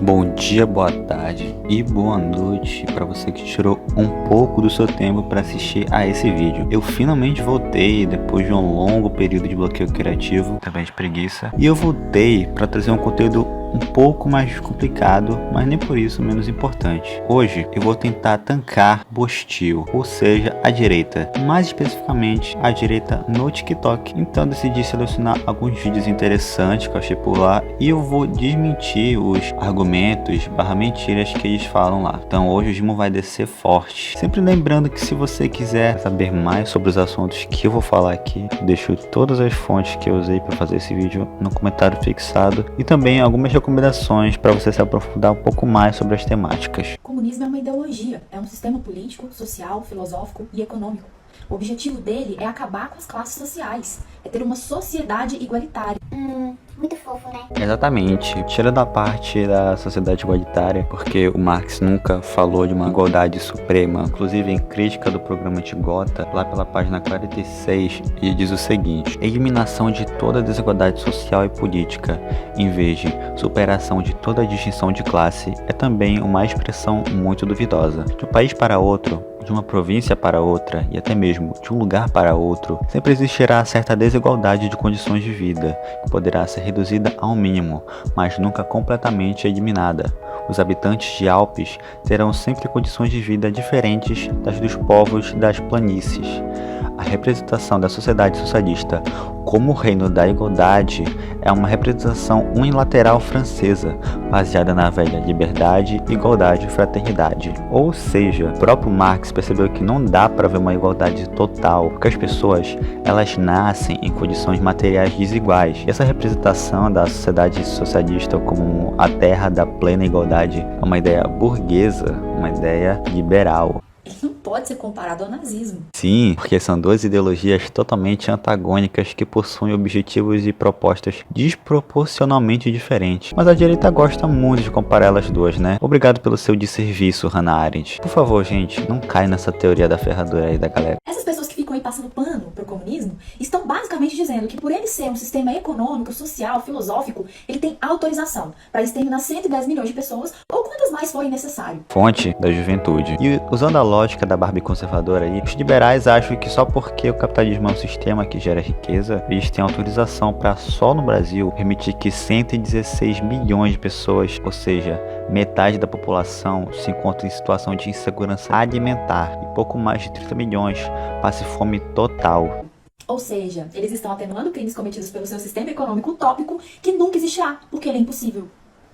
Bom dia, boa tarde e boa noite para você que tirou um pouco do seu tempo para assistir a esse vídeo. Eu finalmente voltei depois de um longo período de bloqueio criativo, também de preguiça, e eu voltei para trazer um conteúdo um pouco mais complicado, mas nem por isso menos importante. Hoje eu vou tentar tancar Bostil, ou seja, a direita, mais especificamente a direita no TikTok. Então decidi selecionar alguns vídeos interessantes que eu achei por lá e eu vou desmentir os argumentos / mentiras que eles falam lá. Então hoje o Gimo vai descer forte. Sempre lembrando que se você quiser saber mais sobre os assuntos que eu vou falar aqui, deixo todas as fontes que eu usei para fazer esse vídeo no comentário fixado e também algumas recomendações para você se aprofundar um pouco mais sobre as temáticas. O comunismo é uma ideologia, é um sistema político, social, filosófico e econômico. O objetivo dele é acabar com as classes sociais, é ter uma sociedade igualitária. Muito fofo, né? Exatamente, tira da parte da sociedade igualitária, porque o Marx nunca falou de uma igualdade suprema. Inclusive, em crítica do programa de Gotha, lá pela página 46, ele diz o seguinte: eliminação de toda desigualdade social e política, em vez de superação de toda distinção de classe, é também uma expressão muito duvidosa. De um país para outro, de uma província para outra e até mesmo de um lugar para outro, sempre existirá certa desigualdade de condições de vida, que poderá ser reduzida ao mínimo, mas nunca completamente eliminada. Os habitantes de Alpes terão sempre condições de vida diferentes das dos povos das planícies. A representação da sociedade socialista como o reino da igualdade é uma representação unilateral francesa, baseada na velha liberdade, igualdade e fraternidade. Ou seja, o próprio Marx percebeu que não dá para ver uma igualdade total, porque as pessoas elas nascem em condições materiais desiguais. E essa representação da sociedade socialista como a terra da plena igualdade é uma ideia burguesa, uma ideia liberal. Ele não pode ser comparado ao nazismo. Sim, porque são duas ideologias totalmente antagônicas que possuem objetivos e propostas desproporcionalmente diferentes. Mas a direita gosta muito de comparar elas duas, né? Obrigado pelo seu desserviço, Hannah Arendt. Por favor, gente, não cai nessa teoria da ferradura aí da galera. Essas pessoas que ficam aí passando pano pro comunismo estão basicamente dizendo que por ele ser um sistema econômico, social, filosófico, ele tem autorização para exterminar 110 milhões de pessoas ou quantas mais forem necessário. Fonte da juventude. E usando a lógica da Barbie conservadora aí, os liberais acham que só porque o capitalismo é um sistema que gera riqueza, eles têm autorização para só no Brasil permitir que 116 milhões de pessoas, ou seja, metade da população, se encontre em situação de insegurança alimentar e pouco mais de 30 milhões passe fome total. Ou seja, eles estão atenuando crimes cometidos pelo seu sistema econômico utópico que nunca existirá, porque ele é impossível.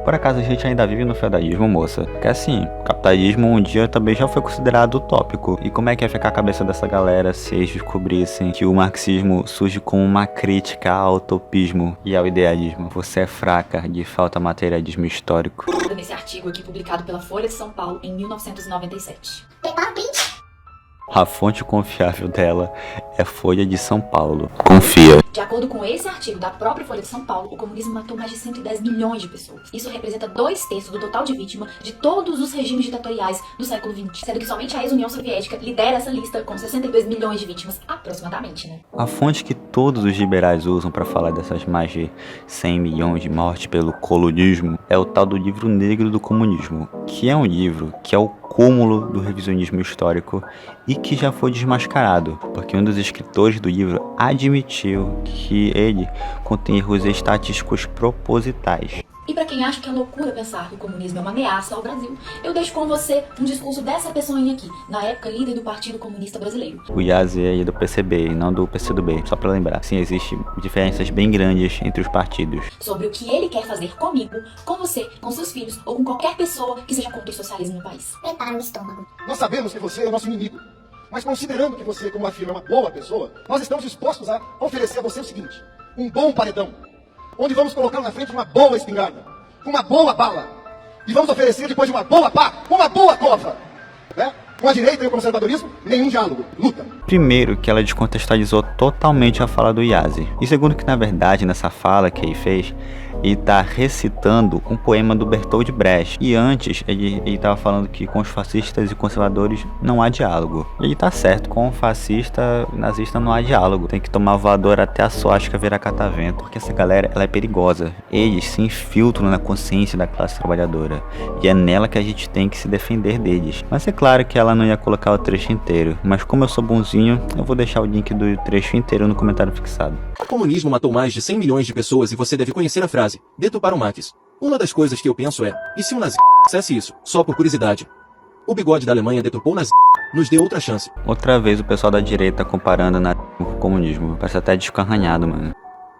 Por acaso a gente ainda vive no feudalismo, moça? Porque assim, o capitalismo um dia também já foi considerado utópico. E como é que ia ficar a cabeça dessa galera se eles descobrissem que o marxismo surge como uma crítica ao utopismo e ao idealismo? Você é fraca, de falta materialismo histórico. Nesse artigo aqui publicado pela Folha de São Paulo em 1997. Prepara o print. A fonte confiável dela é Folha de São Paulo. Confia. De acordo com esse artigo da própria Folha de São Paulo, o comunismo matou mais de 110 milhões de pessoas. Isso representa 2/3 do total de vítimas de todos os regimes ditatoriais do século XX, sendo que somente a ex-União Soviética lidera essa lista com 62 milhões de vítimas, aproximadamente, né? A fonte que todos os liberais usam para falar dessas mais de 100 milhões de mortes pelo comunismo é o tal do livro negro do comunismo, que é um livro que é o cúmulo do revisionismo histórico e que já foi desmascarado, porque um dos escritores do livro admitiu que ele contém erros estatísticos propositais. E pra quem acha que é loucura pensar que o comunismo é uma ameaça ao Brasil, eu deixo com você um discurso dessa pessoinha aqui, na época líder do Partido Comunista Brasileiro. O Yazzie é do PCB e não do PCdoB, só pra lembrar. Sim, existem diferenças bem grandes entre os partidos. Sobre o que ele quer fazer comigo, com você, com seus filhos ou com qualquer pessoa que seja contra o socialismo no país. Prepara o estômago. Nós sabemos que você é o nosso inimigo, mas considerando que você, como afirma, é uma boa pessoa, nós estamos dispostos a oferecer a você o seguinte: um bom paredão, onde vamos colocar na frente uma boa espingarda, uma boa bala, e vamos oferecer depois de uma boa pá, uma boa cova, né? Com a direita e o conservadorismo, nenhum diálogo, luta. Primeiro, que ela descontextualizou totalmente a fala do Yazzie. E segundo, que na verdade, nessa fala que ele fez, ele tá recitando um poema do Bertold Brecht. E antes, ele tava falando que com os fascistas e conservadores não há diálogo. E ele tá certo, com o fascista e nazista não há diálogo. Tem que tomar voadora até a suástica virar catavento. Porque essa galera, ela é perigosa. Eles se infiltram na consciência da classe trabalhadora. E é nela que a gente tem que se defender deles. Mas é claro que ela não ia colocar o trecho inteiro. Mas como eu sou bonzinho, eu vou deixar o link do trecho inteiro no comentário fixado. O comunismo matou mais de 100 milhões de pessoas e você deve conhecer a frase, dito para o Marx. Uma das coisas que eu penso é, e se um nazi dissesse isso, só por curiosidade? O bigode da Alemanha deturpou o nazi, nos deu outra chance. Outra vez o pessoal da direita comparando com o comunismo. Parece até descarranhado, mano.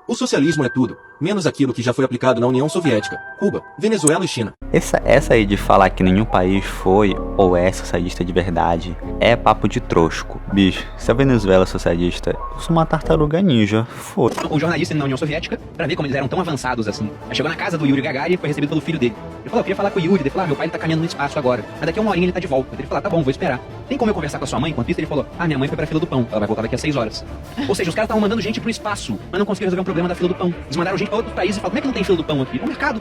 O socialismo é tudo, menos aquilo que já foi aplicado na União Soviética, Cuba, Venezuela e China. Essa aí de falar que nenhum país foi ou é socialista de verdade é papo de trosco. Bicho, se a Venezuela é socialista, eu sou uma tartaruga ninja, foda. O jornalista na União Soviética, pra ver como eles eram tão avançados assim. Aí chegou na casa do Yuri Gagarin e foi recebido pelo filho dele. Ele falou, eu queria falar com o Yuri. Ele falou, meu pai ele tá caminhando no espaço agora. Mas daqui a uma horinha ele tá de volta. Ele falou, tá bom, vou esperar. Tem como eu conversar com a sua mãe? Enquanto isso ele falou, minha mãe foi pra fila do pão. Ela vai voltar daqui a 6 horas. Ou seja, os caras estavam mandando gente pro espaço, mas não conseguiram resolver um problema da fila do pão. Eles mandaram gente pra outros países e falaram, como é que não tem fila do pão aqui? É um mercado.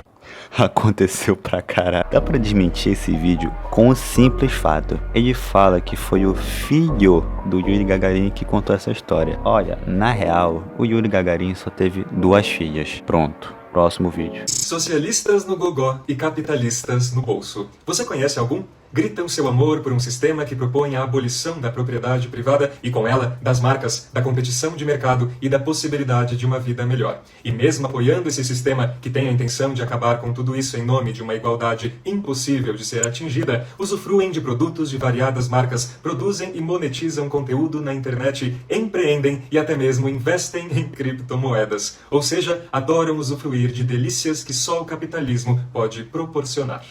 Aconteceu pra caralho. Dá pra desmentir esse vídeo com um simples fato. Ele fala que foi o filho do Yuri Gagarin que contou essa história. Olha, na real, o Yuri Gagarin só teve 2 filhas. Pronto, próximo vídeo. Socialistas no gogó e capitalistas no bolso. Você conhece algum? Gritam seu amor por um sistema que propõe a abolição da propriedade privada e, com ela, das marcas, da competição de mercado e da possibilidade de uma vida melhor. E mesmo apoiando esse sistema que tem a intenção de acabar com tudo isso em nome de uma igualdade impossível de ser atingida, usufruem de produtos de variadas marcas, produzem e monetizam conteúdo na internet, empreendem e até mesmo investem em criptomoedas. Ou seja, adoram usufruir de delícias que só o capitalismo pode proporcionar.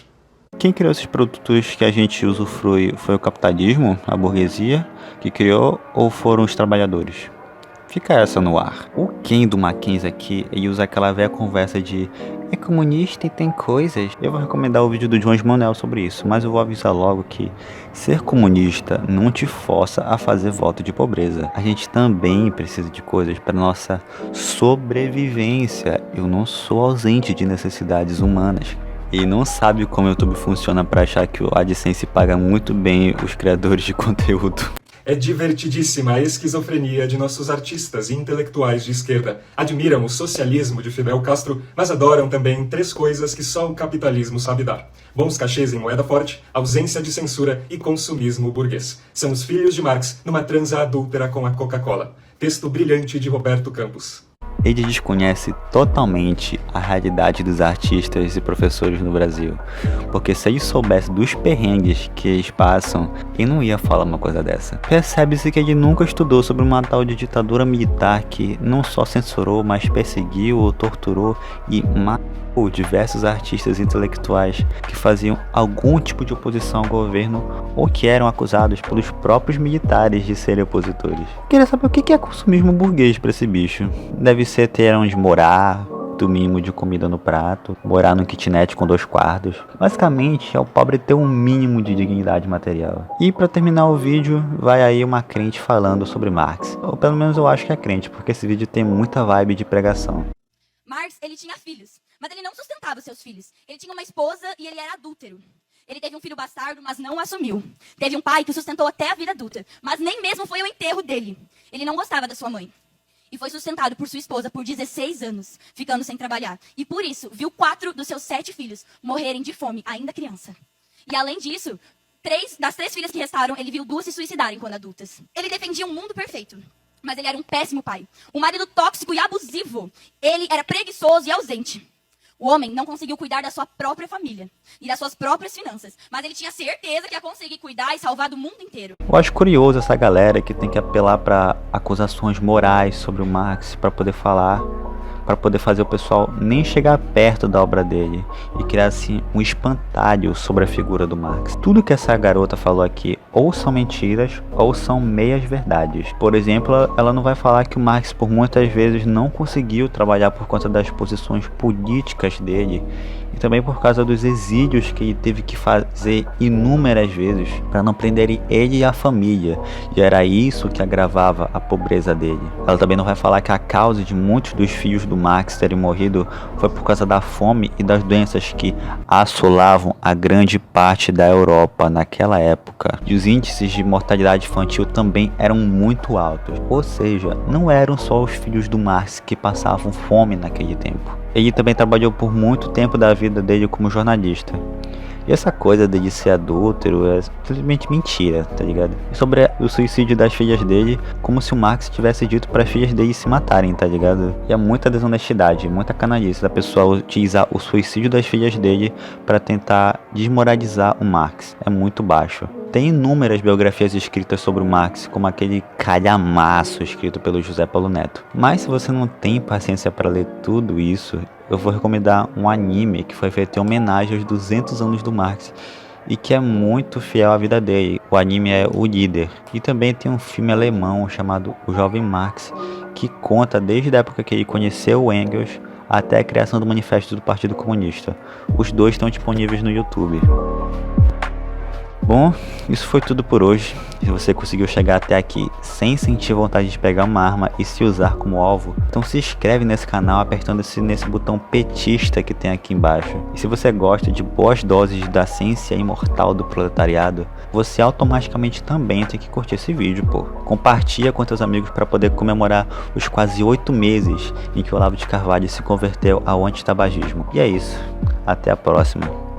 Quem criou esses produtos que a gente usufrui foi o capitalismo, a burguesia, que criou, ou foram os trabalhadores? Fica essa no ar. O Ken do Mackenzie aqui, ele usa aquela velha conversa de é comunista e tem coisas. Eu vou recomendar o vídeo do Jones Manuel sobre isso, mas eu vou avisar logo que ser comunista não te força a fazer voto de pobreza. A gente também precisa de coisas para nossa sobrevivência. Eu não sou ausente de necessidades humanas. E não sabe como o YouTube funciona para achar que o AdSense paga muito bem os criadores de conteúdo. É divertidíssima a esquizofrenia de nossos artistas e intelectuais de esquerda. Admiram o socialismo de Fidel Castro, mas adoram também 3 coisas que só o capitalismo sabe dar. Bons cachês em moeda forte, ausência de censura e consumismo burguês. São os filhos de Marx numa transa adúltera com a Coca-Cola. Texto brilhante de Roberto Campos. Ele desconhece totalmente a realidade dos artistas e professores no Brasil. Porque se ele soubesse dos perrengues que eles passam, ele não ia falar uma coisa dessa. Percebe-se que ele nunca estudou sobre uma tal de ditadura militar que não só censurou, mas perseguiu ou torturou e matou diversos artistas intelectuais que faziam algum tipo de oposição ao governo ou que eram acusados pelos próprios militares de serem opositores. Queria saber o que é consumismo burguês para esse bicho. Deve ser ter onde morar, do mínimo de comida no prato, morar num kitnet com 2 quartos. Basicamente é o pobre ter um mínimo de dignidade material. E para terminar o vídeo, vai aí uma crente falando sobre Marx. Ou pelo menos eu acho que é crente, porque esse vídeo tem muita vibe de pregação. Marx, ele tinha filhos, mas ele não sustentava seus filhos. Ele tinha uma esposa e ele era adúltero. Ele teve um filho bastardo, mas não o assumiu. Teve um pai que o sustentou até a vida adulta, mas nem mesmo foi o enterro dele. Ele não gostava da sua mãe. E foi sustentado por sua esposa por 16 anos, ficando sem trabalhar. E por isso, viu 4 dos seus 7 filhos morrerem de fome, ainda criança. E além disso, 3 das 3 filhas que restaram, ele viu 2 se suicidarem quando adultas. Ele defendia um mundo perfeito. Mas ele era um péssimo pai. Um marido tóxico e abusivo. Ele era preguiçoso e ausente. O homem não conseguiu cuidar da sua própria família e das suas próprias finanças. Mas ele tinha certeza que ia conseguir cuidar e salvar do mundo inteiro. Eu acho curioso essa galera que tem que apelar para acusações morais sobre o Marx para poder falar, para poder fazer o pessoal nem chegar perto da obra dele e criar assim um espantalho sobre a figura do Marx. Tudo que essa garota falou aqui ou são mentiras ou são meias verdades. Por exemplo, ela não vai falar que o Marx por muitas vezes não conseguiu trabalhar por conta das posições políticas dele e também por causa dos exílios que ele teve que fazer inúmeras vezes para não prenderem ele e a família, e era isso que agravava a pobreza dele. Ela também não vai falar que a causa de muitos dos filhos do Max terem morrido foi por causa da fome e das doenças que assolavam a grande parte da Europa naquela época. E os índices de mortalidade infantil também eram muito altos, ou seja, não eram só os filhos do Max que passavam fome naquele tempo. Ele também trabalhou por muito tempo da vida dele como jornalista. E essa coisa dele ser adúltero é simplesmente mentira, tá ligado? E sobre o suicídio das filhas dele, como se o Max tivesse dito para as filhas dele se matarem, tá ligado? E é muita desonestidade, muita canalice da pessoa utilizar o suicídio das filhas dele para tentar desmoralizar o Max. É muito baixo. Tem inúmeras biografias escritas sobre o Max, como aquele calhamaço escrito pelo José Paulo Neto. Mas se você não tem paciência para ler tudo isso, eu vou recomendar um anime que foi feito em homenagem aos 200 anos do Max e que é muito fiel à vida dele. O anime é O Líder. E também tem um filme alemão chamado O Jovem Max, que conta desde a época que ele conheceu o Engels até a criação do Manifesto do Partido Comunista. Os dois estão disponíveis no YouTube. Bom, isso foi tudo por hoje. Se você conseguiu chegar até aqui sem sentir vontade de pegar uma arma e se usar como alvo, então se inscreve nesse canal apertando nesse botão petista que tem aqui embaixo. E se você gosta de boas doses da ciência imortal do proletariado, você automaticamente também tem que curtir esse vídeo, pô. Compartilha com seus amigos para poder comemorar os quase 8 meses em que o Olavo de Carvalho se converteu ao antitabagismo. E é isso. Até a próxima.